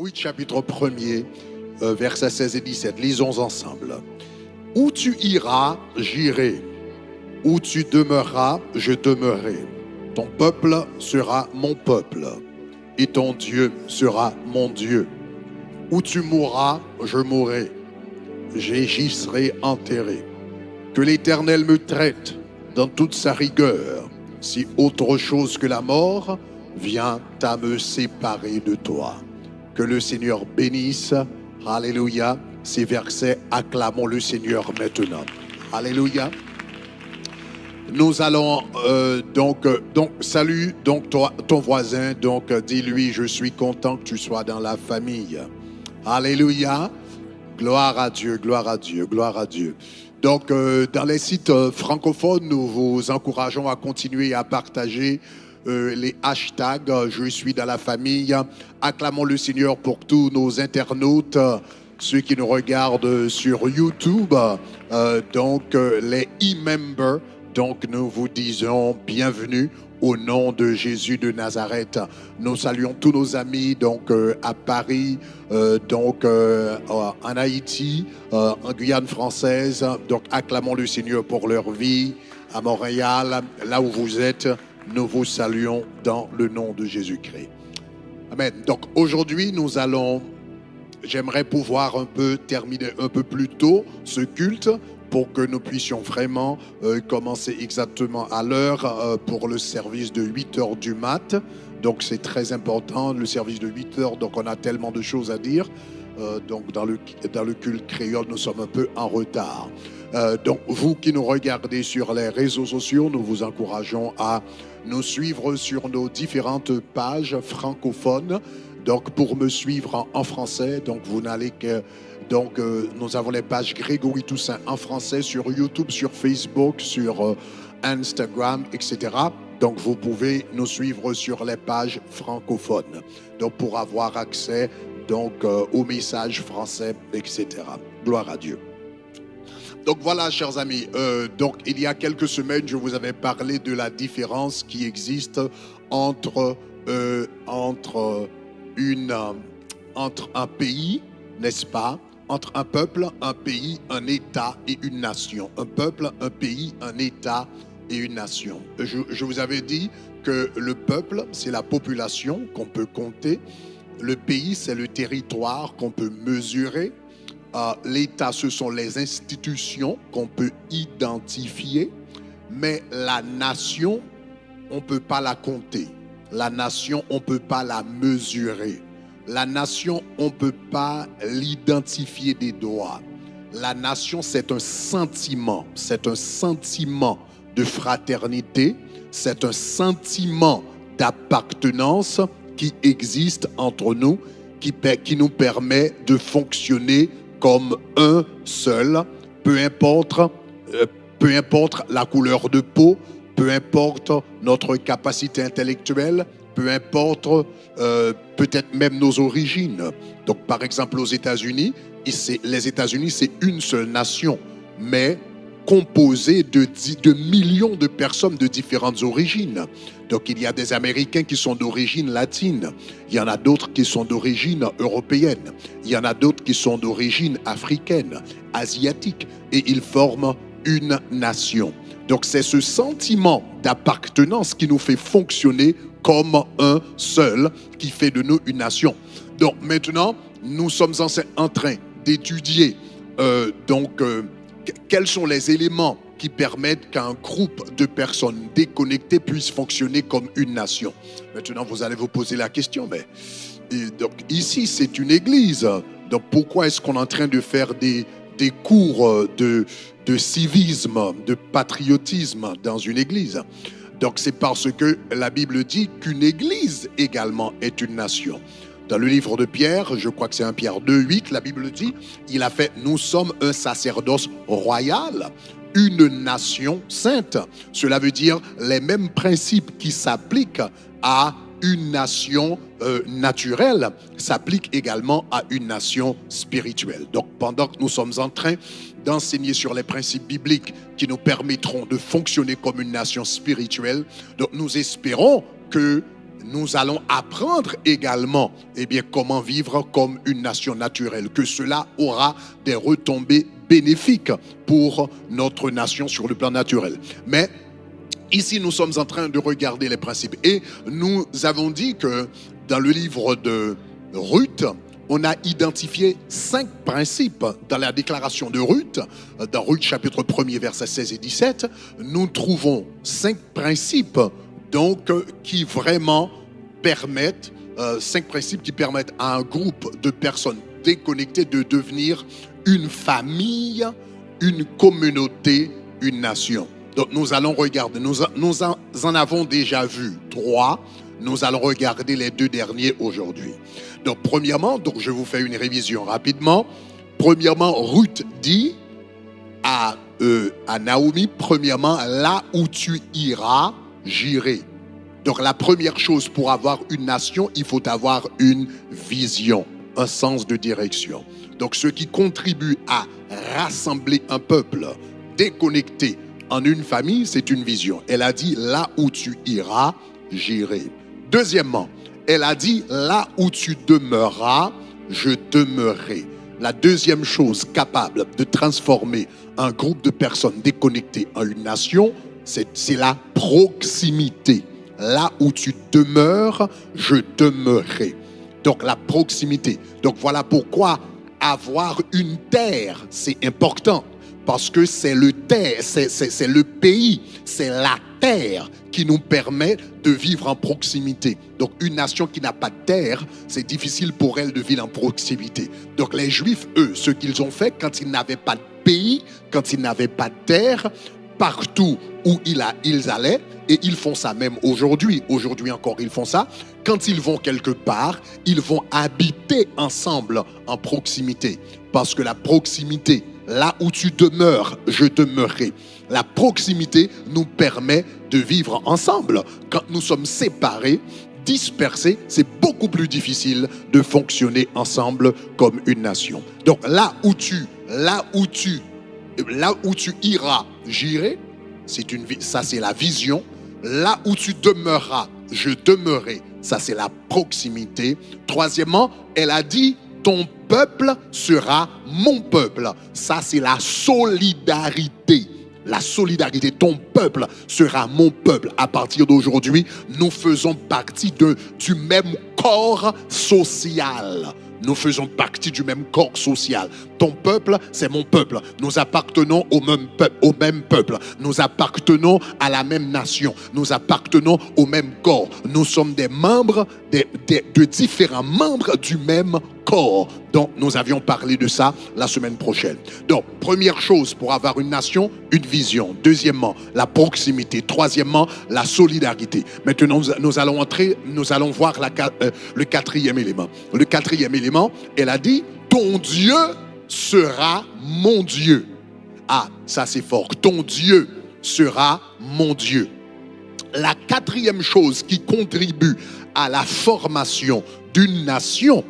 Ruth chapitre 1er, versets 16 et 17. Lisons ensemble. Où tu iras, j'irai. Où tu demeureras, je demeurerai. Ton peuple sera mon peuple, et ton Dieu sera mon Dieu. Où tu mourras, je mourrai. J'y serai enterré. Que l'Éternel me traite dans toute sa rigueur, si autre chose que la mort vient à me séparer de toi. Que le Seigneur bénisse. Alléluia. Ces versets, acclamons le Seigneur maintenant. Alléluia. Nous allons donc salut donc toi, ton voisin, donc dis-lui je suis content que tu sois dans la famille. Alléluia. Gloire à Dieu, gloire à Dieu, gloire à Dieu. Donc dans les sites francophones, nous vous encourageons à continuer à partager les hashtags je suis dans la famille. Acclamons le Seigneur pour tous nos internautes, ceux qui nous regardent sur YouTube, les e-members. Donc nous vous disons bienvenue au nom de Jésus de Nazareth. Nous saluons tous nos amis à Paris, en Haïti, en Guyane française. Donc acclamons le Seigneur pour leur vie. À Montréal, là où vous êtes, nous vous saluons dans le nom de Jésus-Christ. Amen. Donc aujourd'hui, j'aimerais pouvoir un peu terminer un peu plus tôt ce culte pour que nous puissions vraiment commencer exactement à l'heure pour le service de 8h du mat. Donc c'est très important, le service de 8h, donc on a tellement de choses à dire. Donc dans le culte créole, nous sommes un peu en retard. Donc vous qui nous regardez sur les réseaux sociaux, nous vous encourageons à nous suivre sur nos différentes pages francophones. Donc pour me suivre en français, donc vous n'allez que... Donc nous avons les pages Grégory Toussaint en français sur YouTube, sur Facebook, sur Instagram, etc. Donc vous pouvez nous suivre sur les pages francophones. Donc pour avoir accès aux messages français, etc. Gloire à Dieu. Donc voilà, chers amis, il y a quelques semaines, je vous avais parlé de la différence qui existe entre un pays, n'est-ce pas, entre un peuple, un pays, un État et une nation. Un peuple, un pays, un État et une nation. Je vous avais dit que le peuple, c'est la population qu'on peut compter. Le pays, c'est le territoire qu'on peut mesurer. L'État, ce sont les institutions qu'on peut identifier. Mais la nation, on ne peut pas la compter. La nation, on ne peut pas la mesurer. La nation, on ne peut pas l'identifier des doigts. La nation, c'est un sentiment de fraternité, c'est un sentiment d'appartenance qui existe entre nous, qui nous permet de fonctionner comme un seul, peu importe la couleur de peau, peu importe notre capacité intellectuelle, peu importe peut-être même nos origines. Donc par exemple aux États-Unis, les États-Unis c'est une seule nation, mais composée de millions de personnes de différentes origines. Donc il y a des Américains qui sont d'origine latine, il y en a d'autres qui sont d'origine européenne, il y en a d'autres qui sont d'origine africaine, asiatique, et ils forment une nation. Donc c'est ce sentiment d'appartenance qui nous fait fonctionner comme un seul, qui fait de nous une nation. Donc maintenant, nous sommes en train d'étudier quels sont les éléments qui permettent qu'un groupe de personnes déconnectées puisse fonctionner comme une nation. Maintenant, vous allez vous poser la question, mais donc ici c'est une église, donc pourquoi est-ce qu'on est en train de faire des cours de civisme, de patriotisme dans une église? Donc c'est parce que la Bible dit qu'une église également est une nation. Dans le livre de Pierre, je crois que c'est 1 Pierre 2:8, la Bible dit, nous sommes un sacerdoce royal, une nation sainte. Cela veut dire les mêmes principes qui s'appliquent à une nation naturelle s'appliquent également à une nation spirituelle. Donc pendant que nous sommes en train d'enseigner sur les principes bibliques qui nous permettront de fonctionner comme une nation spirituelle, donc nous espérons que nous allons apprendre également comment vivre comme une nation naturelle, que cela aura des retombées bénéfiques pour notre nation sur le plan naturel. Mais ici, nous sommes en train de regarder les principes. Et nous avons dit que dans le livre de Ruth, on a identifié 5 principes dans la déclaration de Ruth. Dans Ruth chapitre 1er, versets 16 et 17, nous trouvons 5 principes donc, qui vraiment permettent, 5 principes qui permettent à un groupe de personnes déconnectées de devenir une famille, une communauté, une nation. Donc nous allons regarder, nous en avons déjà vu 3, nous allons regarder les 2 derniers aujourd'hui. Donc premièrement, je vous fais une révision rapidement. Premièrement, Ruth dit à Naomi, premièrement, là où tu iras, j'irai. Donc la première chose pour avoir une nation, il faut avoir une vision, un sens de direction. Donc ce qui contribue à rassembler un peuple déconnecté en une famille, c'est une vision. Elle a dit, là où tu iras, j'irai. Deuxièmement, elle a dit, là où tu demeureras, je demeurerai. La deuxième chose capable de transformer un groupe de personnes déconnectées en une nation, c'est la proximité. Là où tu demeures, je demeurerai. Donc la proximité. Donc voilà pourquoi avoir une terre, c'est important. Parce que c'est le pays, c'est la terre qui nous permet de vivre en proximité. Donc une nation qui n'a pas de terre, c'est difficile pour elle de vivre en proximité. Donc les Juifs, eux, ce qu'ils ont fait quand ils n'avaient pas de pays, quand ils n'avaient pas de terre, partout où ils allaient, et ils font ça même aujourd'hui. Aujourd'hui encore, ils font ça. Quand ils vont quelque part, ils vont habiter ensemble en proximité. Parce que la proximité, là où tu demeures, je demeurerai. La proximité nous permet de vivre ensemble. Quand nous sommes séparés, dispersés, c'est beaucoup plus difficile de fonctionner ensemble comme une nation. Donc là où tu iras, j'irai. Ça, c'est la vision. Là où tu demeureras, je demeurerai. Ça, c'est la proximité. Troisièmement, elle a dit, ton peuple sera mon peuple. Ça, c'est la solidarité. La solidarité, ton peuple sera mon peuple. À partir d'aujourd'hui, nous faisons partie du même corps social. Nous faisons partie du même corps social. Ton peuple, c'est mon peuple. Nous appartenons au même peuple. Nous appartenons à la même nation. Nous appartenons au même corps. Nous sommes des membres, de différents membres du même corps. Donc, nous avions parlé de ça la semaine prochaine. Donc, première chose pour avoir une nation, une vision. Deuxièmement, la proximité. Troisièmement, la solidarité. Maintenant, nous allons voir le quatrième élément. Le quatrième élément, elle a dit, ton Dieu sera mon Dieu. Ah, ça c'est fort. Ton Dieu sera mon Dieu. La quatrième chose qui contribue à la formation d'une nation,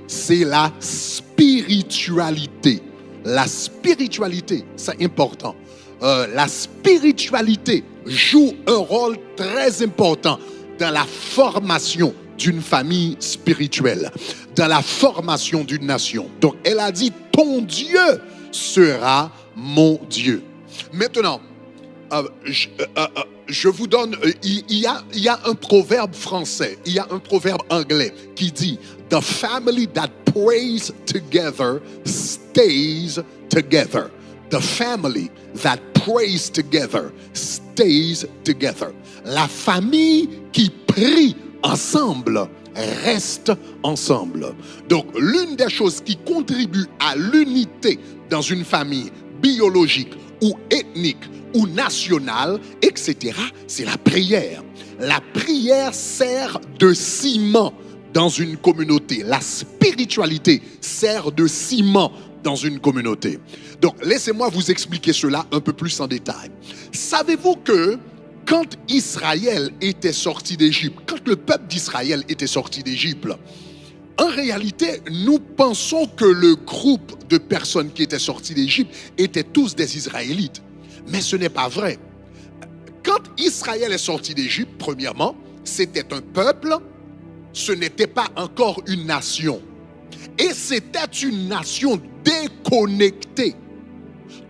c'est la spiritualité. La spiritualité, c'est important. La spiritualité joue un rôle très important dans la formation d'une famille spirituelle, dans la formation d'une nation. Donc, elle a dit, ton Dieu sera mon Dieu. Maintenant, je vous donne, il y a un proverbe français, il y a un proverbe anglais qui dit, the family that prays together stays together. The family that prays together stays together. La famille qui prie ensemble reste ensemble. Donc, l'une des choses qui contribue à l'unité dans une famille biologique ou ethnique ou nationale, etc., c'est la prière. La prière sert de ciment dans une communauté. La spiritualité sert de ciment dans une communauté. Donc, laissez-moi vous expliquer cela un peu plus en détail. Savez-vous que quand Israël était sorti d'Égypte, quand le peuple d'Israël était sorti d'Égypte, en réalité, nous pensons que le groupe de personnes qui étaient sortis d'Égypte étaient tous des Israélites. Mais ce n'est pas vrai. Quand Israël est sorti d'Égypte, premièrement, c'était un peuple, ce n'était pas encore une nation. Et c'était une nation déconnectée.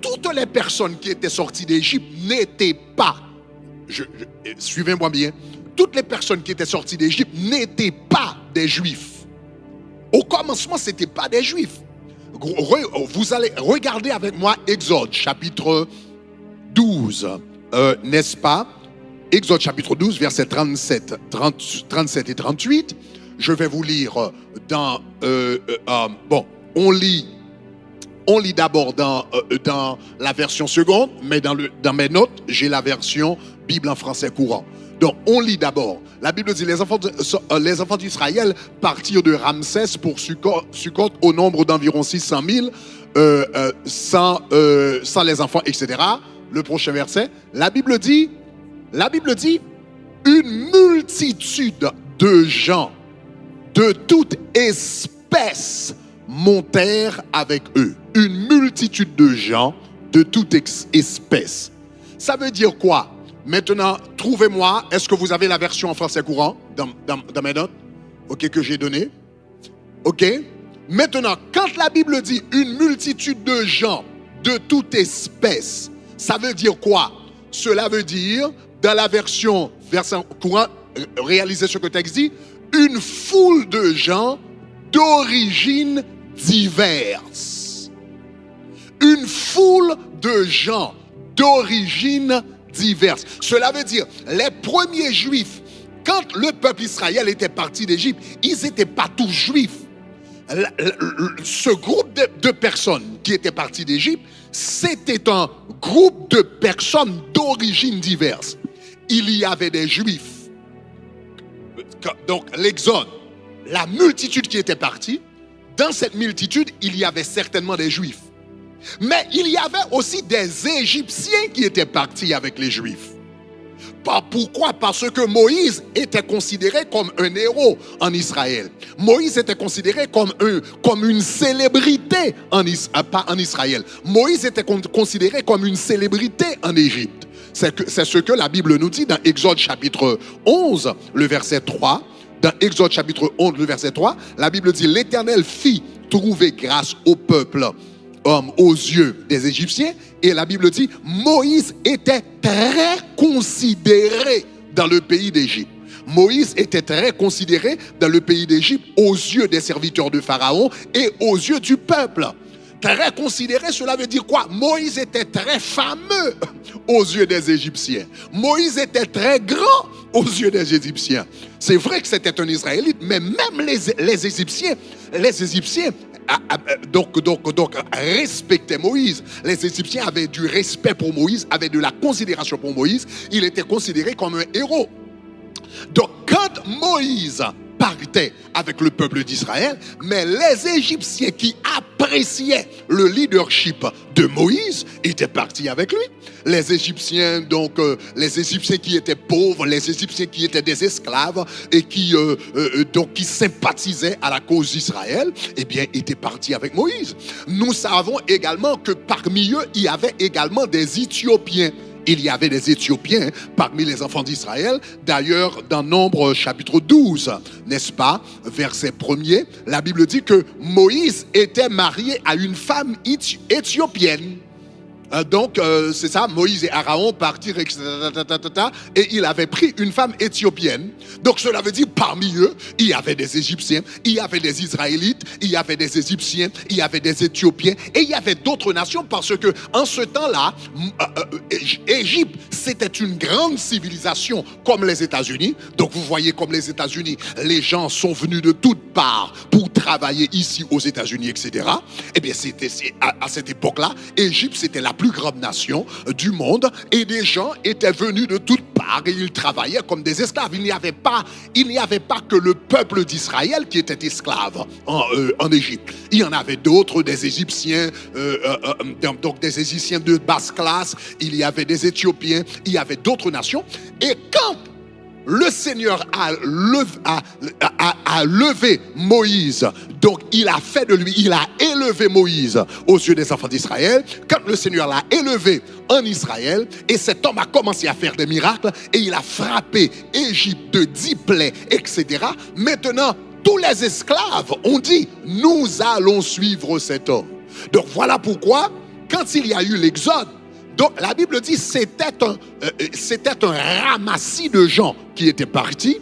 Toutes les personnes qui étaient sorties d'Égypte n'étaient pas, suivez-moi bien, toutes les personnes qui étaient sorties d'Égypte n'étaient pas des Juifs. Au commencement, ce n'étaient pas des Juifs. Vous allez regarder avec moi Exode chapitre 12, n'est-ce pas? Exode chapitre 12, versets 37 et 38. Je vais vous lire dans... on lit d'abord dans la version seconde, mais dans mes notes, j'ai la version Bible en français courant. Donc, on lit d'abord. La Bible dit, les enfants d'Israël partirent de Ramsès pour Sukkot au nombre d'environ 600 000, sans les enfants, etc. Le prochain verset, la Bible dit, une multitude de gens de toute espèce montèrent avec eux. Une multitude de gens de toute espèce. Ça veut dire quoi? Maintenant, trouvez-moi, est-ce que vous avez la version en français courant dans mes notes? OK, que j'ai donné. OK? Maintenant, quand la Bible dit une multitude de gens de toute espèce, ça veut dire quoi? Cela veut dire, dans la version courant, réalisez ce que le texte dit, une foule de gens d'origines diverses. Une foule de gens d'origines diverses. Cela veut dire, les premiers juifs, quand le peuple Israël était parti d'Égypte, ils n'étaient pas tous juifs. Ce groupe de personnes qui étaient partis d'Égypte, c'était un groupe de personnes d'origines diverses. Il y avait des juifs. Donc l'Exode, la multitude qui était partie, dans cette multitude, il y avait certainement des juifs. Mais il y avait aussi des Égyptiens qui étaient partis avec les Juifs. Pourquoi? Parce que Moïse était considéré comme un héros en Israël. Moïse était considéré comme une célébrité en Israël. Moïse était considéré comme une célébrité en Égypte. C'est ce que la Bible nous dit dans Exode chapitre 11, le verset 3. Dans Exode chapitre 11, le verset 3, la Bible dit « L'Éternel fit trouver grâce au peuple aux yeux des Égyptiens. » Et la Bible dit « Moïse était très considéré dans le pays d'Égypte. » Moïse était très considéré dans le pays d'Égypte aux yeux des serviteurs de Pharaon et aux yeux du peuple. Très considéré, cela veut dire quoi? Moïse était très fameux aux yeux des Égyptiens. Moïse était très grand aux yeux des Égyptiens. C'est vrai que c'était un Israélite, mais même les Égyptiens respectaient Moïse. Les Égyptiens avaient du respect pour Moïse, avaient de la considération pour Moïse. Il était considéré comme un héros. Donc, quand Moïse partait avec le peuple d'Israël, mais les Égyptiens qui appréciaient le leadership de Moïse étaient partis avec lui. Les Égyptiens, les Égyptiens qui étaient pauvres, les Égyptiens qui étaient des esclaves et qui sympathisaient à la cause d'Israël, eh bien, étaient partis avec Moïse. Nous savons également que parmi eux, il y avait également des Éthiopiens. Il y avait des Éthiopiens parmi les enfants d'Israël. D'ailleurs, dans Nombre chapitre 12, n'est-ce pas, verset 1er, la Bible dit que Moïse était marié à une femme éthiopienne. Donc, c'est ça, Moïse et Aaron partirent, et il avait pris une femme éthiopienne. Donc, cela veut dire, parmi eux, il y avait des Égyptiens, il y avait des Israélites, il y avait des Égyptiens, il y avait des Éthiopiens, et il y avait d'autres nations, parce que en ce temps-là, Égypte, c'était une grande civilisation, comme les États-Unis. Donc, vous voyez, comme les États-Unis, les gens sont venus de toutes parts pour travailler ici aux États-Unis, etc. Eh bien, à cette époque-là, Égypte, c'était la plus grande nation du monde, et des gens étaient venus de toutes parts et ils travaillaient comme des esclaves. Il n'y avait pas que le peuple d'Israël qui était esclave en Égypte. Il y en avait d'autres, des Égyptiens, donc des Égyptiens de basse classe, il y avait des Éthiopiens, il y avait d'autres nations. Et quand le Seigneur a levé Moïse. Donc il a fait de lui, il a élevé Moïse aux yeux des enfants d'Israël. Quand le Seigneur l'a élevé en Israël, et cet homme a commencé à faire des miracles, et il a frappé Égypte de 10 plaies, etc. Maintenant, tous les esclaves ont dit, nous allons suivre cet homme. Donc voilà pourquoi, quand il y a eu l'exode, donc la Bible dit c'était un ramassis de gens qui étaient partis.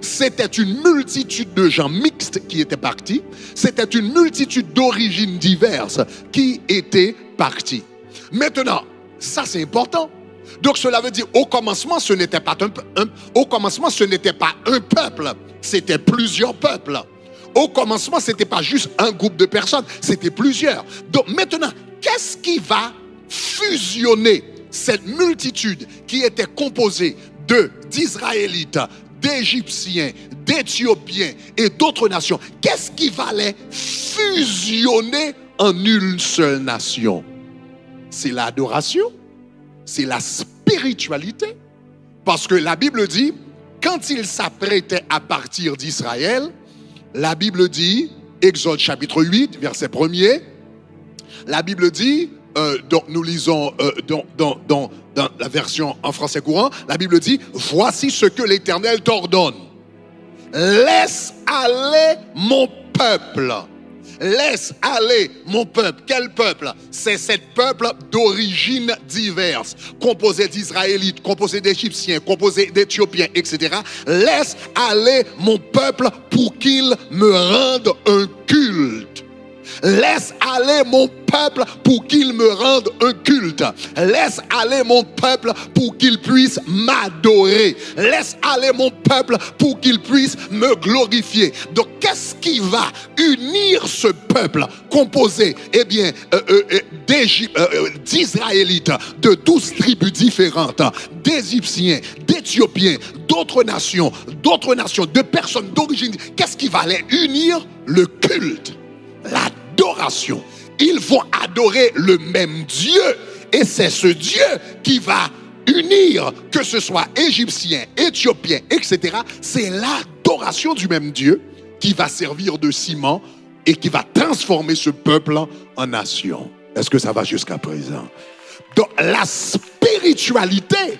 C'était une multitude de gens mixtes qui étaient partis. C'était une multitude d'origines diverses qui étaient partis. Maintenant, ça c'est important. Donc cela veut dire au commencement ce n'était pas un peuple, c'était plusieurs peuples. Au commencement ce n'était pas juste un groupe de personnes, c'était plusieurs. Donc maintenant, qu'est-ce qui va fusionner cette multitude qui était composée d'Israélites, d'Égyptiens, d'Éthiopiens et d'autres nations? Qu'est-ce qui va les fusionner en une seule nation? C'est l'adoration, c'est la spiritualité. Parce que la Bible dit, quand ils s'apprêtaient à partir d'Israël, la Bible dit, Exode chapitre 8, verset 1er, la Bible dit, donc nous lisons dans la version en français courant, la Bible dit, voici ce que l'Éternel t'ordonne. Laisse aller mon peuple. Laisse aller mon peuple. Quel peuple? C'est cet peuple d'origine diverse, composé d'Israélites, composé d'Égyptiens, composé d'Éthiopiens, etc. Laisse aller mon peuple pour qu'il me rende un culte. Laisse aller mon peuple pour qu'il me rende un culte. Laisse aller mon peuple pour qu'il puisse m'adorer. Laisse aller mon peuple pour qu'il puisse me glorifier. Donc qu'est-ce qui va unir ce peuple composé d'Israélites de 12 tribus différentes, d'Égyptiens, d'Éthiopiens, d'autres nations, de personnes d'origine? Qu'est-ce qui va les unir? Le culte, l'adoration. Ils vont adorer le même Dieu. Et c'est ce Dieu qui va unir, que ce soit Égyptiens, Éthiopiens, etc. C'est l'adoration du même Dieu qui va servir de ciment et qui va transformer ce peuple en nation. Est-ce que ça va jusqu'à présent? Donc la spiritualité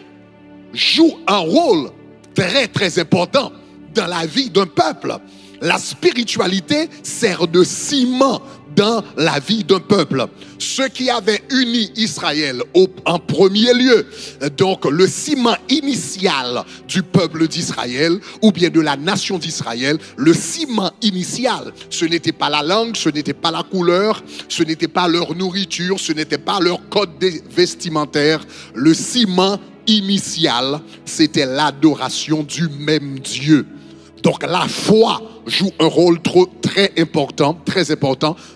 joue un rôle très très important dans la vie d'un peuple. La spiritualité sert de ciment dans la vie d'un peuple. Ce qui avait uni Israël en premier lieu, donc le ciment initial du peuple d'Israël ou bien de la nation d'Israël, le ciment initial, ce n'était pas la langue, ce n'était pas la couleur, ce n'était pas leur nourriture, ce n'était pas leur code vestimentaire. Le ciment initial, c'était l'adoration du même Dieu. Donc la foi joue un rôle très important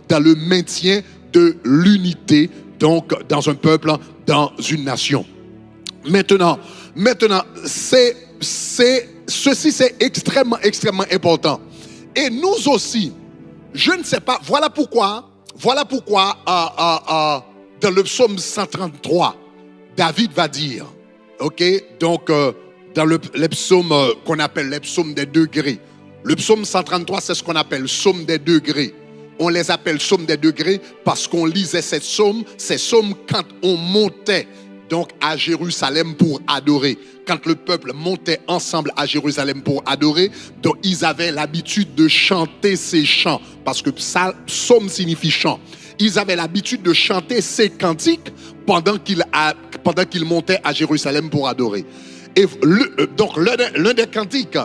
dans le maintien de l'unité, donc dans un peuple, dans une nation. Maintenant, ceci c'est extrêmement important. Et nous aussi, je ne sais pas, voilà pourquoi dans le psaume 133, David va dire, ok, donc dans les psaumes qu'on appelle les psaumes des degrés. Le psaume 133, c'est ce qu'on appelle le psaume des degrés. On les appelle psaumes des degrés parce qu'on lisait ces psaumes quand on montait donc à Jérusalem pour adorer. Quand le peuple montait ensemble à Jérusalem pour adorer, donc ils avaient l'habitude de chanter ces chants, parce que psaume signifie chant. Ils avaient l'habitude de chanter ces cantiques pendant qu'ils montaient à Jérusalem pour adorer. Et donc l'un des cantiques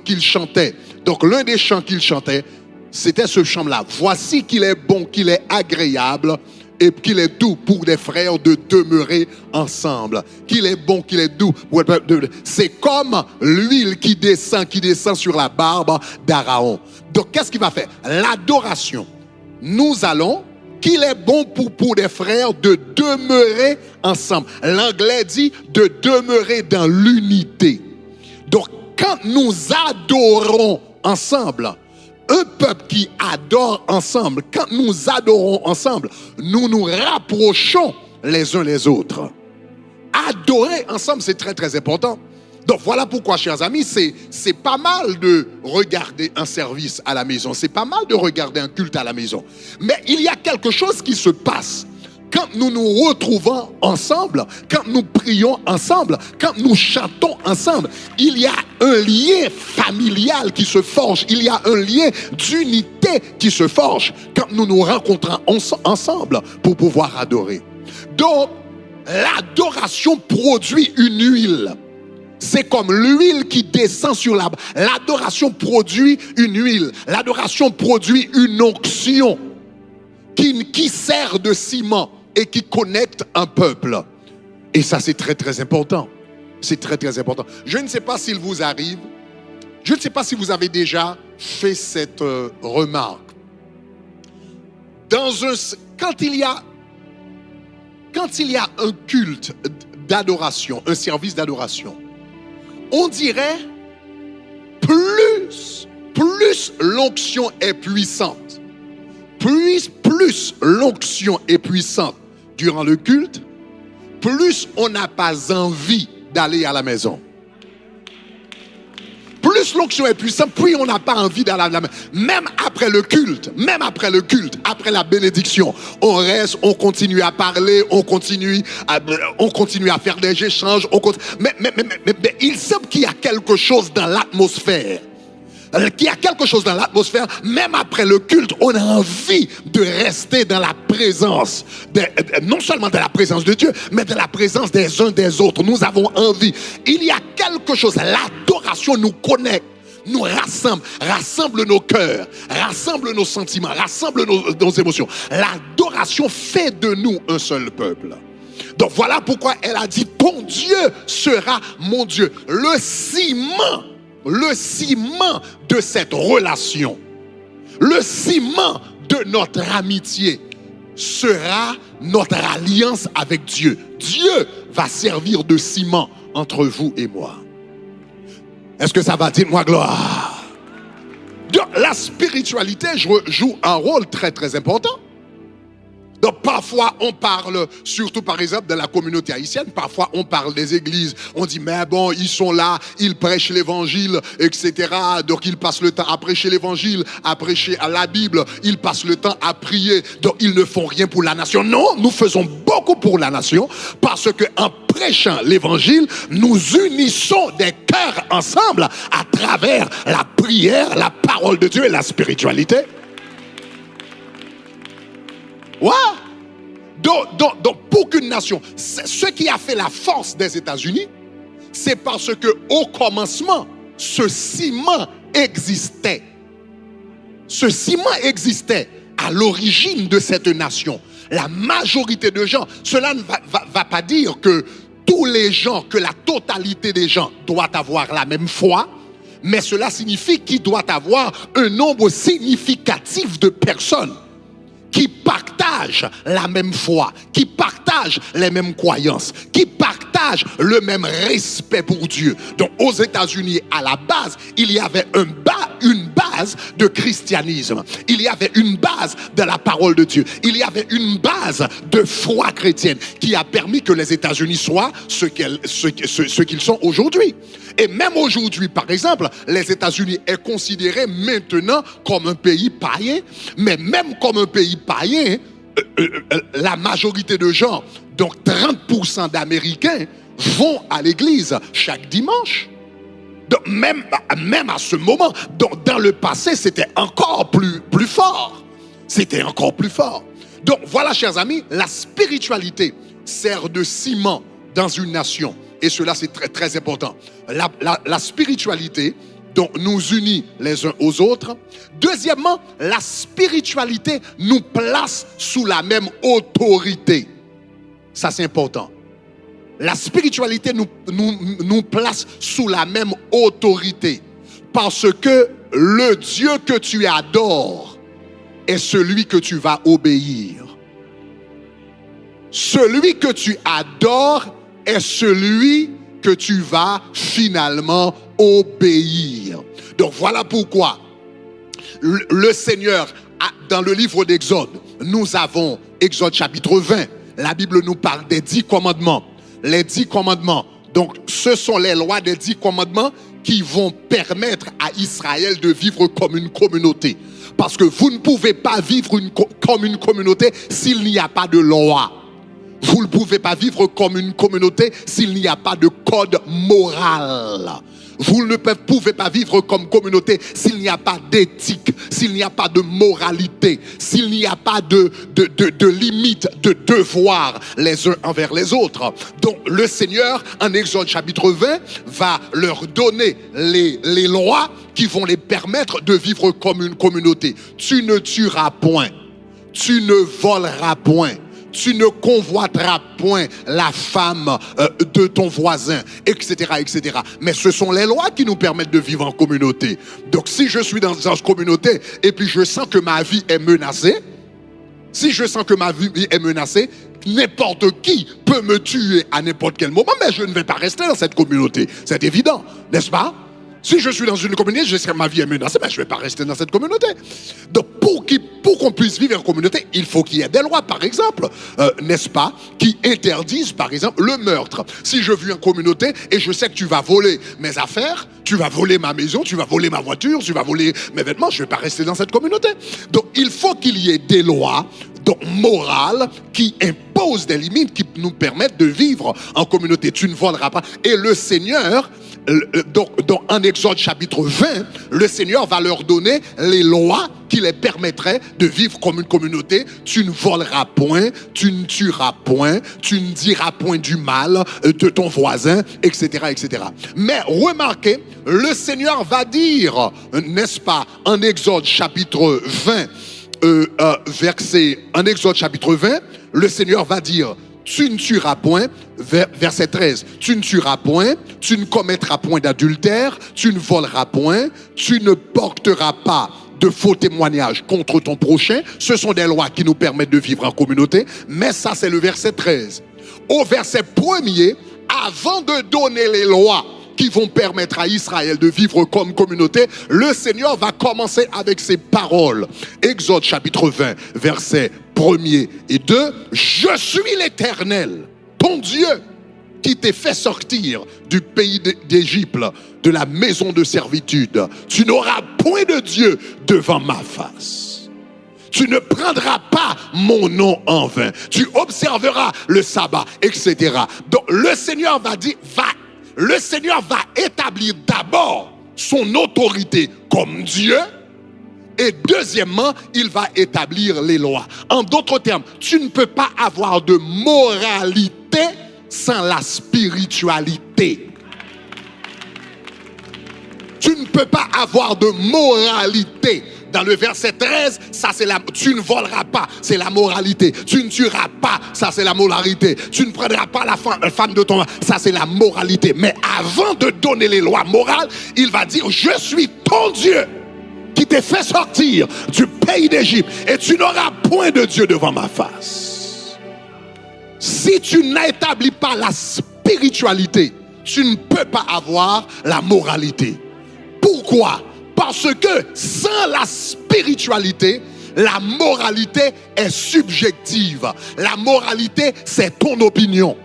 qu'il chantait, donc l'un des chants qu'il chantait, c'était ce chant-là. Voici qu'il est bon, qu'il est agréable et qu'il est doux pour des frères de demeurer ensemble. Qu'il est bon, qu'il est doux. C'est comme l'huile qui descend sur la barbe d'Aaron. Donc qu'est-ce qu'il va faire? L'adoration. Nous allons, qu'il est bon pour des frères de demeurer ensemble. L'anglais dit de demeurer dans l'unité. Donc, quand nous adorons ensemble, un peuple qui adore ensemble, quand nous adorons ensemble, nous nous rapprochons les uns les autres. Adorer ensemble, c'est très très important. Donc voilà pourquoi, chers amis, c'est pas mal de regarder un service à la maison, c'est pas mal de regarder un culte à la maison. Mais il y a quelque chose qui se passe quand nous nous retrouvons ensemble, quand nous prions ensemble, quand nous chantons ensemble. Il y a un lien familial qui se forge, il y a un lien d'unité qui se forge quand nous nous rencontrons ensemble pour pouvoir adorer. Donc, l'adoration produit une huile. C'est comme l'huile qui descend sur la... L'adoration produit une huile. L'adoration produit une onction qui sert de ciment et qui connecte un peuple. Et ça, c'est très, très important. C'est très, très important. Je ne sais pas s'il vous arrive, je ne sais pas si vous avez déjà fait cette remarque. Quand il y a un culte d'adoration, un service d'adoration, on dirait plus l'onction est puissante, plus l'onction est puissante durant le culte, plus on n'a pas envie d'aller à la maison. Plus l'onction est puissante, plus on n'a pas envie d'aller à la maison. Même après le culte, après la bénédiction, on reste, on continue à parler, on continue à faire des échanges. Mais il semble qu'il y a quelque chose dans l'atmosphère. Même après le culte, on a envie de rester dans la présence, non seulement de la présence de Dieu, mais de la présence des uns des autres. Nous avons envie. Il y a quelque chose, l'adoration nous connecte, nous rassemble nos cœurs, rassemble nos sentiments, rassemble nos émotions. L'adoration fait de nous un seul peuple. Donc voilà pourquoi elle a dit, ton Dieu sera mon Dieu. Le ciment de cette relation, le ciment de notre amitié sera notre alliance avec Dieu. Dieu va servir de ciment entre vous et moi. Est-ce que ça va? Dites-moi gloire. Donc, la spiritualité joue un rôle très très important. Donc parfois on parle, surtout par exemple de la communauté haïtienne, parfois on parle des églises, on dit mais bon ils sont là, ils prêchent l'évangile, etc. Donc ils passent le temps à prêcher l'évangile, à prêcher à la Bible, ils passent le temps à prier, donc ils ne font rien pour la nation. Non, nous faisons beaucoup pour la nation parce qu'en prêchant l'évangile, nous unissons des cœurs ensemble à travers la prière, la parole de Dieu et la spiritualité. Ouais. Donc pour qu'une nation, ce qui a fait la force des États-Unis, c'est parce que au commencement, ce ciment existait. Ce ciment existait à l'origine de cette nation. La majorité de gens, cela ne va pas dire que tous les gens, que la totalité des gens doivent avoir la même foi, mais cela signifie qu'il doit avoir un nombre significatif de personnes qui partagent la même foi, qui partagent les mêmes croyances, qui partagent le même respect pour Dieu. Donc aux États-Unis, à la base, il y avait une base de christianisme. Il y avait une base de la parole de Dieu. Il y avait une base de foi chrétienne qui a permis que les États-Unis soient ce qu'ils sont aujourd'hui. Et même aujourd'hui, par exemple, les États-Unis est considéré maintenant comme un pays païen, mais même comme un pays païen, la majorité de gens, donc 30% d'Américains, vont à l'église chaque dimanche. Donc même à ce moment, dans le passé, c'était encore plus fort. C'était encore plus fort. Donc voilà, chers amis, la spiritualité sert de ciment dans une nation. Et cela, c'est très, très important. La spiritualité donc, nous unit les uns aux autres. Deuxièmement, la spiritualité nous place sous la même autorité. Ça, c'est important. La spiritualité nous place sous la même autorité. Parce que le Dieu que tu adores est celui que tu vas obéir. Celui que tu adores est celui que tu vas finalement obéir. Donc voilà pourquoi le Seigneur, dans le livre d'Exode, nous avons Exode chapitre 20, la Bible nous parle des 10 commandements. Les 10 commandements Donc, ce sont les lois des 10 commandements qui vont permettre à Israël de vivre comme une communauté. Parce que vous ne pouvez pas vivre comme une communauté s'il n'y a pas de loi. Vous ne pouvez pas vivre comme une communauté s'il n'y a pas de code moral. Vous ne pouvez pas vivre comme communauté s'il n'y a pas d'éthique, s'il n'y a pas de moralité, s'il n'y a pas de limite, de devoir les uns envers les autres. Donc le Seigneur, en Exode chapitre 20, va leur donner les lois qui vont les permettre de vivre comme une communauté. Tu ne tueras point, tu ne voleras point, tu ne convoiteras point la femme de ton voisin, etc., etc. Mais ce sont les lois qui nous permettent de vivre en communauté. Donc si je suis dans une communauté et puis je sens que ma vie est menacée, n'importe qui peut me tuer à n'importe quel moment, mais je ne vais pas rester dans cette communauté. C'est évident, n'est-ce pas? Si je suis dans une communauté, je sais que ma vie est menacée, mais je ne vais pas rester dans cette communauté. Donc, pour qu'on puisse vivre en communauté, il faut qu'il y ait des lois, par exemple, n'est-ce pas, qui interdisent, par exemple, le meurtre. Si je vis en communauté et je sais que tu vas voler mes affaires, tu vas voler ma maison, tu vas voler ma voiture, tu vas voler mes vêtements, je ne vais pas rester dans cette communauté. Donc, il faut qu'il y ait des lois morales qui imposent des limites qui nous permettent de vivre en communauté. Tu ne voleras pas. Et le Seigneur... Donc, en Exode chapitre 20, le Seigneur va leur donner les lois qui les permettraient de vivre comme une communauté. Tu ne voleras point, tu ne tueras point, tu ne diras point du mal de ton voisin, etc., etc. Mais remarquez, le Seigneur va dire, n'est-ce pas, en Exode chapitre 20, en Exode chapitre 20, le Seigneur va dire: tu ne tueras point, verset 13, tu ne tueras point, tu ne commettras point d'adultère, tu ne voleras point, tu ne porteras pas de faux témoignages contre ton prochain. Ce sont des lois qui nous permettent de vivre en communauté, mais ça c'est le verset 13. Au verset 1er, avant de donner les lois qui vont permettre à Israël de vivre comme communauté, le Seigneur va commencer avec ces paroles. Exode chapitre 20, versets 1er et 2. Je suis l'Éternel, ton Dieu, qui t'ai fait sortir du pays d'Égypte, de la maison de servitude. Tu n'auras point de Dieu devant ma face. Tu ne prendras pas mon nom en vain. Tu observeras le sabbat, etc. Donc le Seigneur va dire, le Seigneur va établir d'abord son autorité comme Dieu, et deuxièmement, il va établir les lois. En d'autres termes, tu ne peux pas avoir de moralité sans la spiritualité. Tu ne peux pas avoir de moralité. Dans le verset 13, ça c'est tu ne voleras pas, c'est la moralité. Tu ne tueras pas, ça c'est la moralité. Tu ne prendras pas la femme de ton, ça c'est la moralité. Mais avant de donner les lois morales, il va dire: je suis ton Dieu qui t'ai fait sortir du pays d'Égypte, et tu n'auras point de Dieu devant ma face. Si tu n'établis pas la spiritualité, tu ne peux pas avoir la moralité. Pourquoi? Parce que sans la spiritualité, la moralité est subjective. La moralité, c'est ton opinion.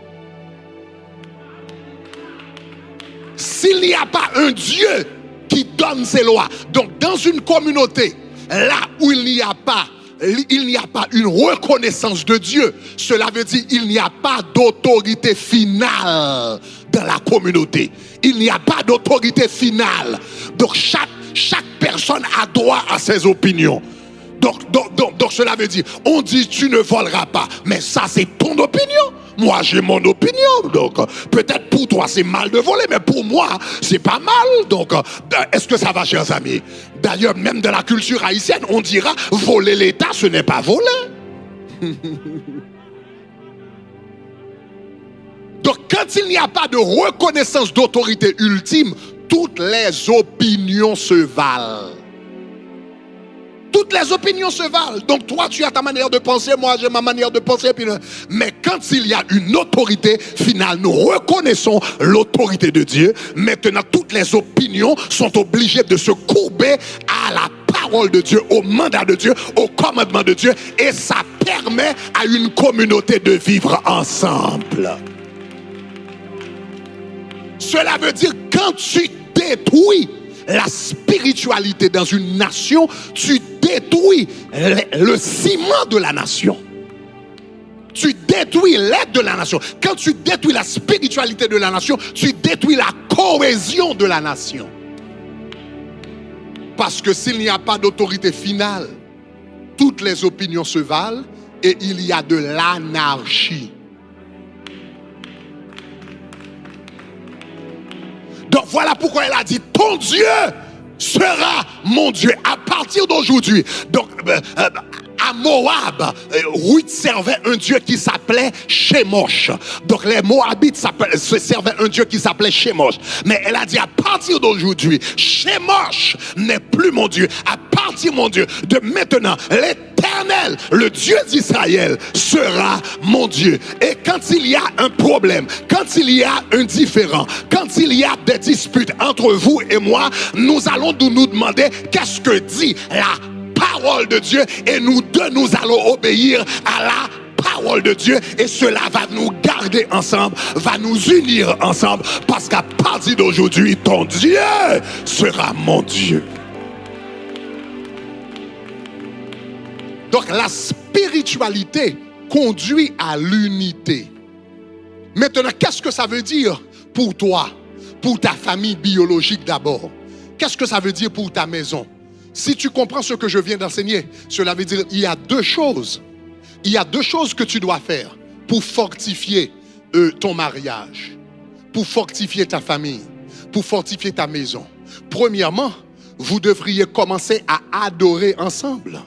S'il n'y a pas un Dieu qui donne ses lois, donc dans une communauté, là où il n'y a pas une reconnaissance de Dieu, cela veut dire qu'il n'y a pas d'autorité finale dans la communauté. Il n'y a pas d'autorité finale. Donc chaque personne a droit à ses opinions. Donc cela veut dire, on dit tu ne voleras pas, mais ça c'est ton opinion. Moi j'ai mon opinion. Donc peut-être pour toi c'est mal de voler, mais pour moi c'est pas mal. Donc est-ce que ça va, chers amis? D'ailleurs, même dans la culture haïtienne, on dira voler l'État, ce n'est pas voler. Donc quand il n'y a pas de reconnaissance d'autorité ultime, toutes les opinions se valent. Toutes les opinions se valent. Donc toi tu as ta manière de penser, moi j'ai ma manière de penser. Mais quand il y a une autorité finale, nous reconnaissons l'autorité de Dieu. Maintenant toutes les opinions sont obligées de se courber à la parole de Dieu, au mandat de Dieu, au commandement de Dieu. Et ça permet à une communauté de vivre ensemble. Cela veut dire quand tu détruis la spiritualité dans une nation, tu détruis le ciment de la nation. Tu détruis l'aide de la nation. Quand tu détruis la spiritualité de la nation, tu détruis la cohésion de la nation. Parce que s'il n'y a pas d'autorité finale, toutes les opinions se valent et il y a de l'anarchie. Donc voilà pourquoi elle a dit, ton Dieu sera mon Dieu à partir d'aujourd'hui. Donc à Moab, Ruth servait un Dieu qui s'appelait Chemosh. Donc les Moabites se servaient un Dieu qui s'appelait Chemosh. Mais elle a dit à partir d'aujourd'hui, Chemosh n'est plus mon Dieu. À partir, mon Dieu, de maintenant, l'Éternel, le Dieu d'Israël, sera mon Dieu. Et quand il y a un problème, quand il y a un différend, quand il y a des disputes entre vous et moi, nous allons nous demander qu'est-ce que dit la parole de Dieu, et nous deux, nous allons obéir à la parole de Dieu, et cela va nous garder ensemble, va nous unir ensemble, parce qu'à partir d'aujourd'hui, ton Dieu sera mon Dieu. Donc la spiritualité conduit à l'unité. Maintenant, qu'est-ce que ça veut dire pour toi, pour ta famille biologique d'abord? Qu'est-ce que ça veut dire pour ta maison? Si tu comprends ce que je viens d'enseigner, cela veut dire qu'il y a deux choses. Il y a deux choses que tu dois faire pour fortifier ton mariage, pour fortifier ta famille, pour fortifier ta maison. Premièrement, vous devriez commencer à adorer ensemble.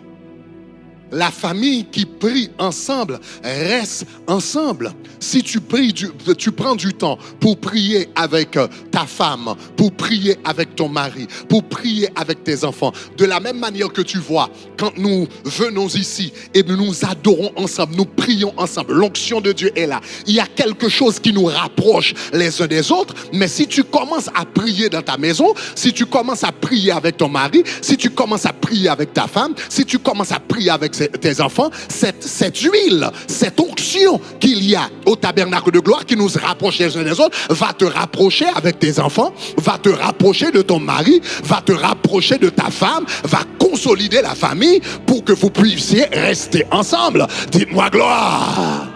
La famille qui prie ensemble reste ensemble. Si tu pries, tu prends du temps pour prier avec ta femme, pour prier avec ton mari, pour prier avec tes enfants. De la même manière que tu vois, quand nous venons ici et nous adorons ensemble, nous prions ensemble, l'onction de Dieu est là. Il y a quelque chose qui nous rapproche les uns des autres. Mais si tu commences à prier dans ta maison, si tu commences à prier avec ton mari, si tu commences à prier avec ta femme, si tu commences à prier avec tes enfants, cette huile, cette onction qu'il y a au tabernacle de gloire qui nous rapproche les uns des autres, va te rapprocher avec tes enfants, va te rapprocher de ton mari, va te rapprocher de ta femme, va consolider la famille pour que vous puissiez rester ensemble. Dites-moi gloire.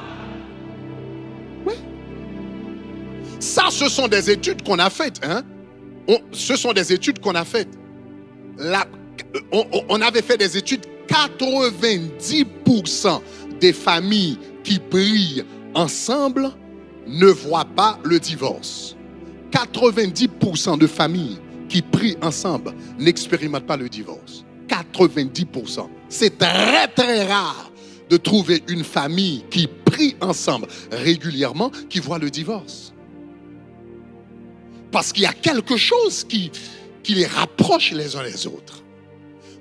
Oui. Ça, ce sont des études qu'on a faites. Ce sont des études qu'on a faites. On avait fait des études. 90% des familles qui prient ensemble ne voient pas le divorce. 90% de familles qui prient ensemble n'expérimentent pas le divorce. 90%. C'est très très rare de trouver une famille qui prie ensemble régulièrement qui voit le divorce. Parce qu'il y a quelque chose qui les rapproche les uns les autres.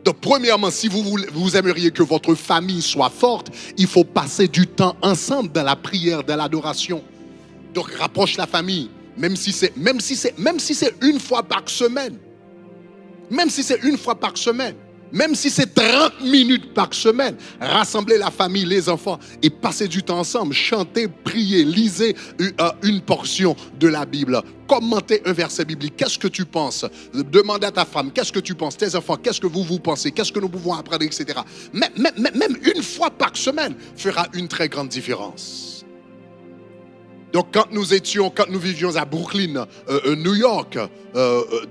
Donc, premièrement, si vous aimeriez que votre famille soit forte, il faut passer du temps ensemble dans la prière, dans l'adoration. Donc, rapproche la famille, même si c'est une fois par semaine. Même si c'est une fois par semaine. Même si c'est 30 minutes par semaine, rassemblez la famille, les enfants et passez du temps ensemble. Chantez, priez, lisez une portion de la Bible. Commentez un verset biblique. Qu'est-ce que tu penses? Demande à ta femme, qu'est-ce que tu penses? Tes enfants, qu'est-ce que vous pensez? Qu'est-ce que nous pouvons apprendre, etc. Même une fois par semaine fera une très grande différence. Donc quand nous vivions à Brooklyn, New York,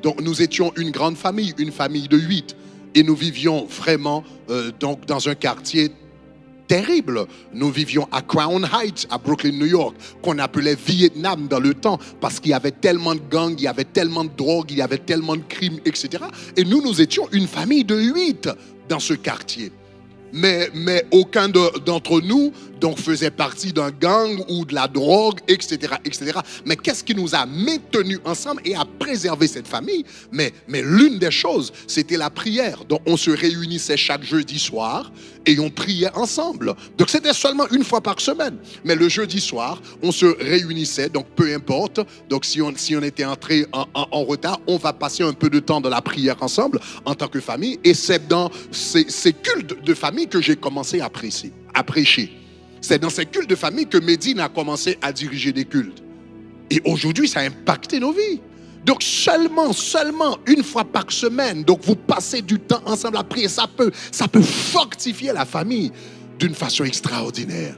donc nous étions une grande famille, une famille de 8. Et nous vivions vraiment donc dans un quartier terrible. Nous vivions à Crown Heights, à Brooklyn, New York, qu'on appelait Vietnam dans le temps, parce qu'il y avait tellement de gangs, il y avait tellement de drogue, il y avait tellement de crimes, etc. Et nous étions une famille de 8 dans ce quartier. Mais aucun d'entre nous donc faisait partie d'un gang ou de la drogue, etc., etc. Mais qu'est-ce qui nous a maintenus ensemble et a préservé cette famille? Mais l'une des choses, c'était la prière. Donc on se réunissait chaque jeudi soir et on priait ensemble. Donc c'était seulement une fois par semaine. Mais le jeudi soir, on se réunissait, donc peu importe. Donc si on était entré en retard, on va passer un peu de temps dans la prière ensemble en tant que famille. Et c'est dans ces cultes de famille que j'ai commencé à prêcher. C'est dans ces cultes de famille que Médine a commencé à diriger des cultes. Et aujourd'hui, ça a impacté nos vies. Donc seulement une fois par semaine, donc vous passez du temps ensemble à prier, ça peut fortifier la famille d'une façon extraordinaire.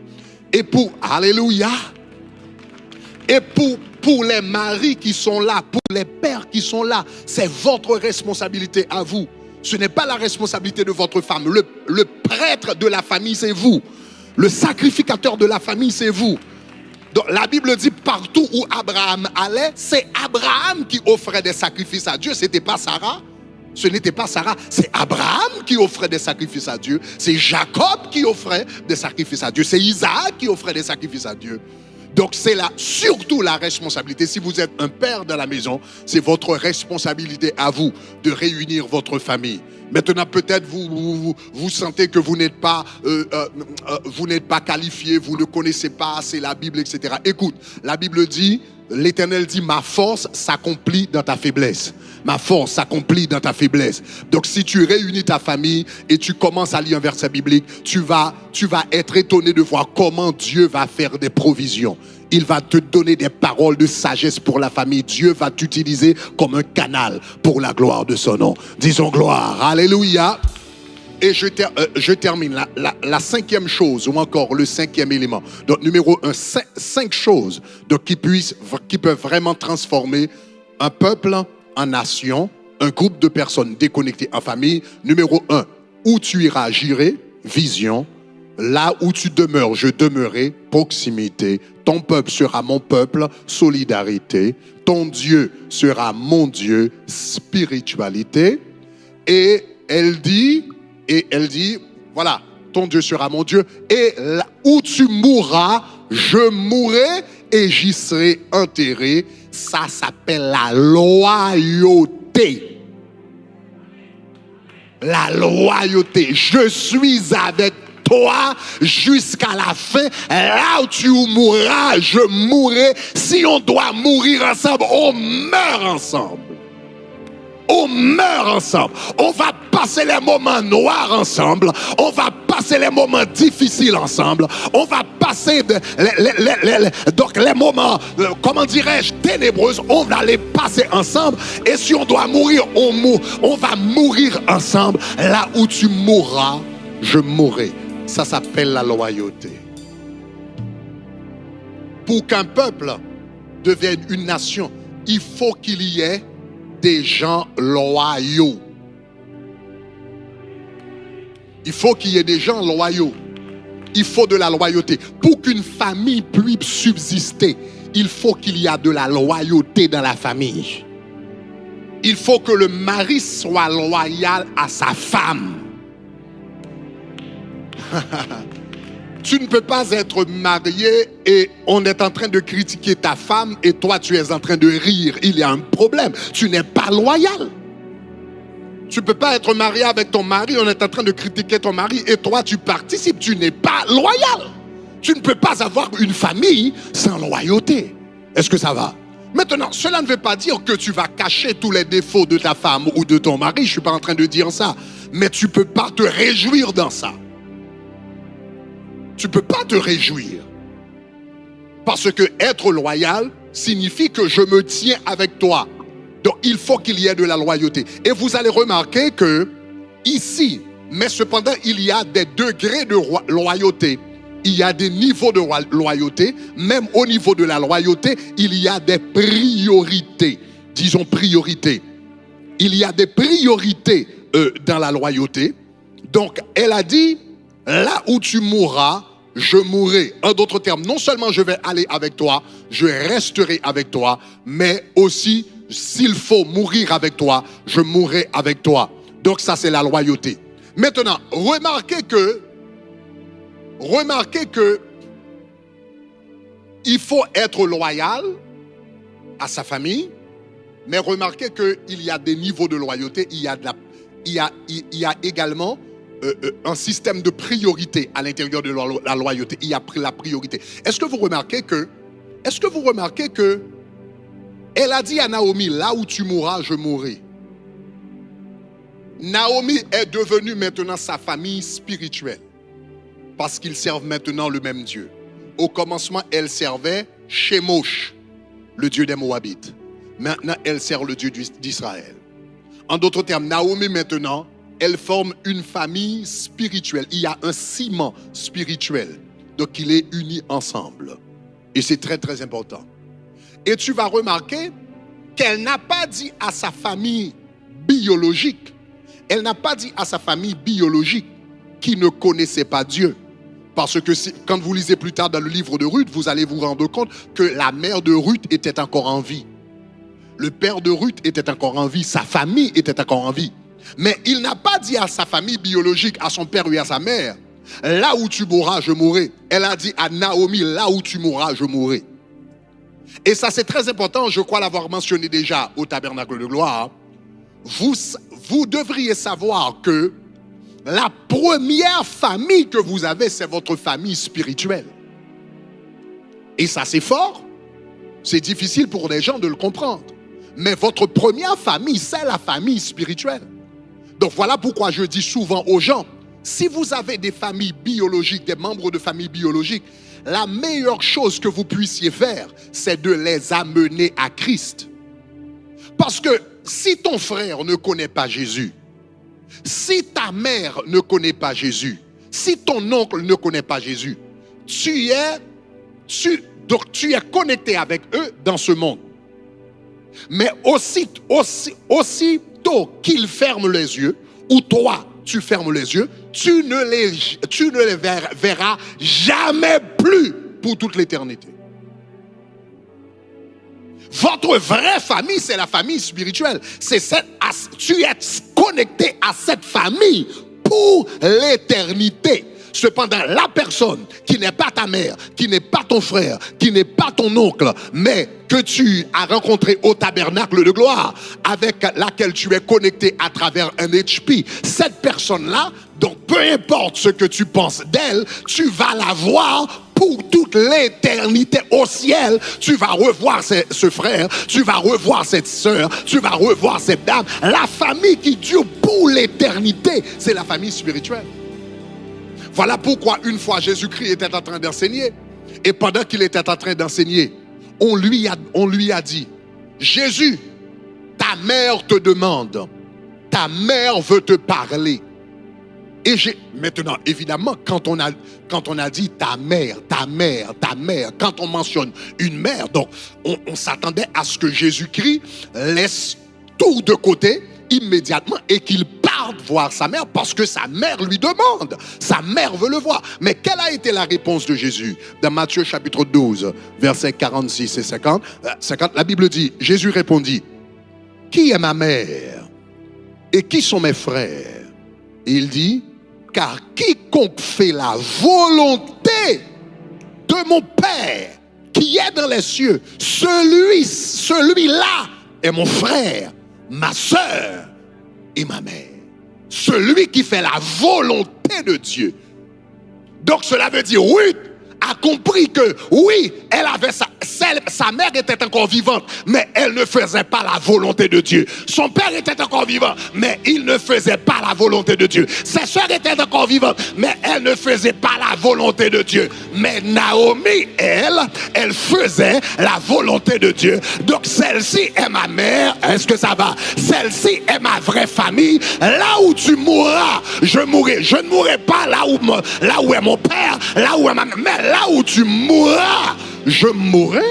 Et alléluia, et pour les maris qui sont là, pour les pères qui sont là, c'est votre responsabilité à vous. Ce n'est pas la responsabilité de votre femme. Le prêtre de la famille, c'est vous. Le sacrificateur de la famille, c'est vous. Donc, la Bible dit partout où Abraham allait, c'est Abraham qui offrait des sacrifices à Dieu. Ce n'était pas Sarah. Ce n'était pas Sarah. C'est Abraham qui offrait des sacrifices à Dieu. C'est Jacob qui offrait des sacrifices à Dieu. C'est Isaac qui offrait des sacrifices à Dieu. Donc c'est surtout la responsabilité. Si vous êtes un père dans la maison, c'est votre responsabilité à vous de réunir votre famille. Maintenant, peut-être vous sentez que vous n'êtes pas qualifié, vous ne connaissez pas assez la Bible, etc. Écoute, la Bible dit, l'Éternel dit, ma force s'accomplit dans ta faiblesse. Ma force s'accomplit dans ta faiblesse. Donc si tu réunis ta famille et tu commences à lire un verset biblique, tu vas être étonné de voir comment Dieu va faire des provisions. Il va te donner des paroles de sagesse pour la famille. Dieu va t'utiliser comme un canal pour la gloire de son nom. Disons gloire. Alléluia. Et je termine. La cinquième chose, ou encore le cinquième élément. Donc, numéro 1, 5 choses donc, qui peuvent vraiment transformer un peuple en nation, un groupe de personnes déconnectées en famille. Numéro 1, où tu iras, j'irai, vision. Là où tu demeures, je demeurerai, proximité. Ton peuple sera mon peuple, solidarité. Ton Dieu sera mon Dieu, spiritualité. Et elle dit, voilà, ton Dieu sera mon Dieu. Et là où tu mourras, je mourrai et j'y serai enterré. Ça s'appelle la loyauté. La loyauté. Je suis avec toi jusqu'à la fin. Là où tu mourras, je mourrai. Si on doit mourir ensemble, on meurt ensemble. On meurt ensemble. On va passer les moments noirs ensemble. On va passer les moments difficiles ensemble. On va passer les moments, comment dirais-je, ténébreux. On va les passer ensemble. Et si on doit mourir, on va mourir ensemble. Là où tu mourras, je mourrai. Ça s'appelle la loyauté. Pour qu'un peuple devienne une nation, il faut qu'il y ait des gens loyaux. Il faut qu'il y ait des gens loyaux. Il faut de la loyauté. Pour qu'une famille puisse subsister, il faut qu'il y ait de la loyauté dans la famille. Il faut que le mari soit loyal à sa femme. Tu ne peux pas être marié et on est en train de critiquer ta femme et toi tu es en train de rire. Il y a un problème. Tu n'es pas loyal. Tu ne peux pas être marié avec ton mari, on est en train de critiquer ton mari et toi tu participes. Tu n'es pas loyal. Tu ne peux pas avoir une famille sans loyauté. Est-ce que ça va? Maintenant, cela ne veut pas dire que tu vas cacher tous les défauts de ta femme ou de ton mari. Je ne suis pas en train de dire ça. Mais tu ne peux pas te réjouir dans ça. Tu ne peux pas te réjouir. Parce que être loyal signifie que je me tiens avec toi. Donc il faut qu'il y ait de la loyauté. Et vous allez remarquer que ici, mais cependant il y a des degrés de loyauté. Il y a des niveaux de loyauté. Même au niveau de la loyauté, il y a des priorités. Disons priorités. Il y a des priorités dans la loyauté. Donc elle a dit, là où tu mourras, je mourrai. En d'autres termes, non seulement je vais aller avec toi, je resterai avec toi, mais aussi, s'il faut mourir avec toi, je mourrai avec toi. Donc ça, c'est la loyauté. Maintenant, remarquez que il faut être loyal à sa famille, mais remarquez qu'il y a des niveaux de loyauté, il y a également un système de priorité à l'intérieur de la loyauté. Il y a la priorité. Est-ce que vous remarquez que elle a dit à Naomi, là où tu mourras, je mourrai. Naomi est devenue maintenant sa famille spirituelle parce qu'ils servent maintenant le même Dieu. Au commencement, elle servait Chemosh. le Dieu des Moabites. Maintenant, elle sert le Dieu d'Israël. En d'autres termes, Naomi maintenant, elle forme une famille spirituelle. Il y a un ciment spirituel. Donc, il est uni ensemble. Et c'est très, très important. Et tu vas remarquer qu'elle n'a pas dit à sa famille biologique, elle n'a pas dit à sa famille biologique qui ne connaissait pas Dieu. Parce que quand vous lisez plus tard dans le livre de Ruth, vous allez vous rendre compte que la mère de Ruth était encore en vie. Le père de Ruth était encore en vie, sa famille était encore en vie. Mais il n'a pas dit à sa famille biologique, à son père et à sa mère, là où tu mourras, je mourrai. Elle a dit à Naomi, là où tu mourras, je mourrai. Et ça, c'est très important, je crois l'avoir mentionné déjà au tabernacle de gloire. Vous devriez savoir que la première famille que vous avez, c'est votre famille spirituelle. Et ça, c'est fort. C'est difficile pour les gens de le comprendre. Mais votre première famille, c'est la famille spirituelle. Donc voilà pourquoi je dis souvent aux gens, si vous avez des familles biologiques, des membres de famille biologiques, la meilleure chose que vous puissiez faire, c'est de les amener à Christ. Parce que si ton frère ne connaît pas Jésus, si ta mère ne connaît pas Jésus, si ton oncle ne connaît pas Jésus, tu es connecté avec eux dans ce monde. Mais aussitôt qu'ils ferment les yeux, ou toi, tu fermes les yeux, tu ne les verras jamais plus pour toute l'éternité. Votre vraie famille, c'est la famille spirituelle. Tu es connecté à cette famille pour l'éternité. Cependant, la personne qui n'est pas ta mère, qui n'est pas ton frère, qui n'est pas ton oncle, mais que tu as rencontré au tabernacle de gloire, avec laquelle tu es connecté à travers un HP, cette personne-là, donc peu importe ce que tu penses d'elle, tu vas la voir pour toute l'éternité au ciel. Tu vas revoir ce frère, tu vas revoir cette sœur, tu vas revoir cette dame. La famille qui dure pour l'éternité, c'est la famille spirituelle. Voilà pourquoi une fois Jésus-Christ était en train d'enseigner, et pendant qu'il était en train d'enseigner, on lui a dit, Jésus, ta mère te demande, ta mère veut te parler. Et maintenant, évidemment, quand on a dit ta mère, quand on mentionne une mère, donc on s'attendait à ce que Jésus-Christ laisse tout de côté immédiatement et qu'il parte voir sa mère parce que sa mère lui demande. Sa mère veut le voir. Mais quelle a été la réponse de Jésus? Dans Matthieu chapitre 12, versets 46 et 50, la Bible dit, Jésus répondit, qui est ma mère et qui sont mes frères? Et il dit, car quiconque fait la volonté de mon Père qui est dans les cieux, celui-là est mon frère, ma sœur et ma mère. Celui qui fait la volonté de Dieu. Donc cela veut dire, Ruth a compris que oui, elle avait sa mère était encore vivante, mais elle ne faisait pas la volonté de Dieu. Son père était encore vivant, mais il ne faisait pas la volonté de Dieu. Ses soeurs étaient encore vivantes, mais elles ne faisaient pas la volonté de Dieu. Mais Naomi, elle faisait la volonté de Dieu. Donc celle-ci est ma mère. Est-ce que ça va? Celle-ci est ma vraie famille. Là où tu mourras, je mourrai. Je ne mourrai pas là où est mon père, là où est ma mère, mais là où tu mourras, je mourrai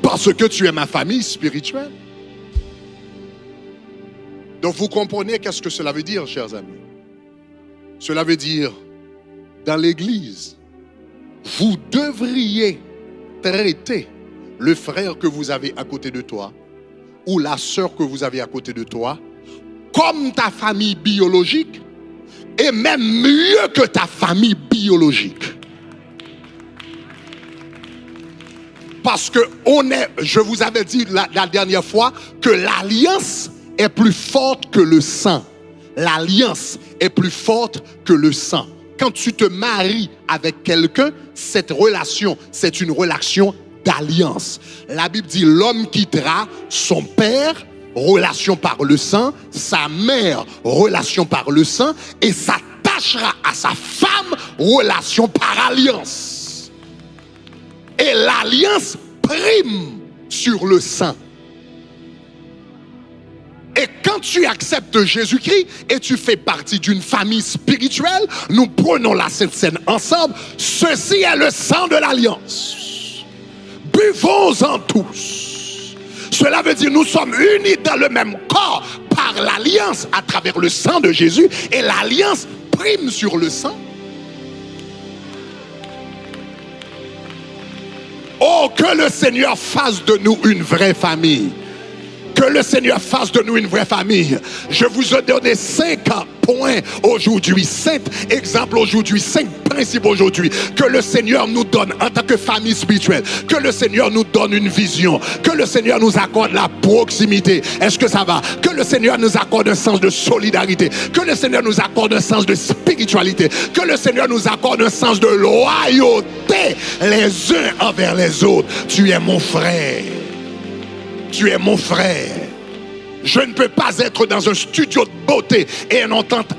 parce que tu es ma famille spirituelle. Donc vous comprenez qu'est-ce que cela veut dire, chers amis? Cela veut dire, dans l'église, vous devriez traiter le frère que vous avez à côté de toi ou la sœur que vous avez à côté de toi comme ta famille biologique et même mieux que ta famille biologique. Parce que je vous avais dit la dernière fois que l'alliance est plus forte que le sang. L'alliance est plus forte que le sang. Quand tu te maries avec quelqu'un, cette relation, c'est une relation d'alliance. La Bible dit l'homme quittera son père, relation par le sang, sa mère, relation par le sang, et s'attachera à sa femme, relation par alliance. Et l'alliance prime sur le sang. Et quand tu acceptes Jésus-Christ et tu fais partie d'une famille spirituelle, nous prenons la Sainte Seine ensemble. Ceci est le sang de l'alliance. Buvons-en tous. Cela veut dire nous sommes unis dans le même corps par l'alliance à travers le sang de Jésus. Et l'alliance prime sur le sang. Oh, que le Seigneur fasse de nous une vraie famille. Que le Seigneur fasse de nous une vraie famille. Je vous ai donné 5 points aujourd'hui, 5 exemples aujourd'hui, 5 principes aujourd'hui. Que le Seigneur nous donne en tant que famille spirituelle. Que le Seigneur nous donne une vision. Que le Seigneur nous accorde la proximité. Est-ce que ça va? Que le Seigneur nous accorde un sens de solidarité. Que le Seigneur nous accorde un sens de spiritualité. Que le Seigneur nous accorde un sens de loyauté les uns envers les autres. Tu es mon frère. Tu es mon frère. Je ne peux pas être dans un studio de beauté et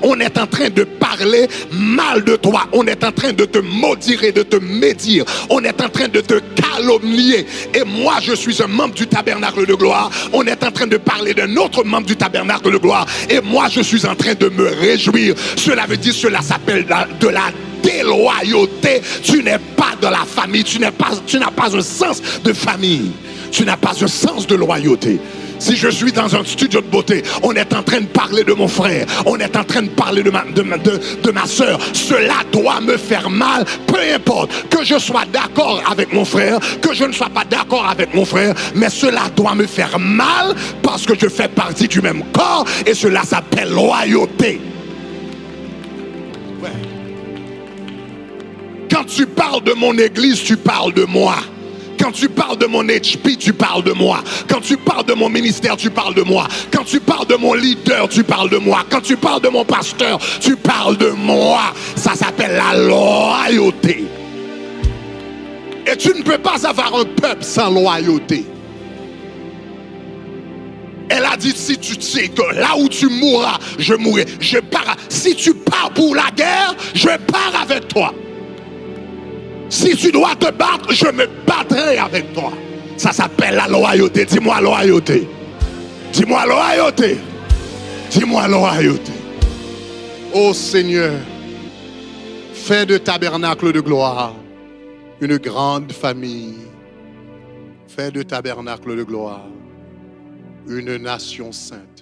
on est en train de parler mal de toi. On est en train de te maudire et de te médire. On est en train de te calomnier. Et moi, je suis un membre du tabernacle de gloire. On est en train de parler d'un autre membre du tabernacle de gloire. Et moi, je suis en train de me réjouir. Cela veut dire, cela s'appelle de la déloyauté. Tu n'es pas dans la famille. Tu n'as pas un sens de famille. Tu n'as pas un sens de loyauté. Si je suis dans un studio de beauté, on est en train de parler de mon frère, on est en train de parler de ma soeur, cela doit me faire mal, peu importe que je sois d'accord avec mon frère, que je ne sois pas d'accord avec mon frère, mais cela doit me faire mal parce que je fais partie du même corps et cela s'appelle loyauté. Ouais. Quand tu parles de mon église, tu parles de moi. Quand tu parles de mon HP, tu parles de moi. Quand tu parles de mon ministère, tu parles de moi. Quand tu parles de mon leader, tu parles de moi. Quand tu parles de mon pasteur, tu parles de moi. Ça s'appelle la loyauté. Et tu ne peux pas avoir un peuple sans loyauté. Elle a dit, si tu sais que là où tu mourras, je mourrai. Je pars. Si tu pars pour la guerre, je pars avec toi. Si tu dois te battre, je me battrai avec toi. Ça s'appelle la loyauté. Dis-moi loyauté. Dis-moi loyauté. Dis-moi loyauté. Ô Seigneur, fais de tabernacle de gloire une grande famille. Fais de tabernacle de gloire une nation sainte.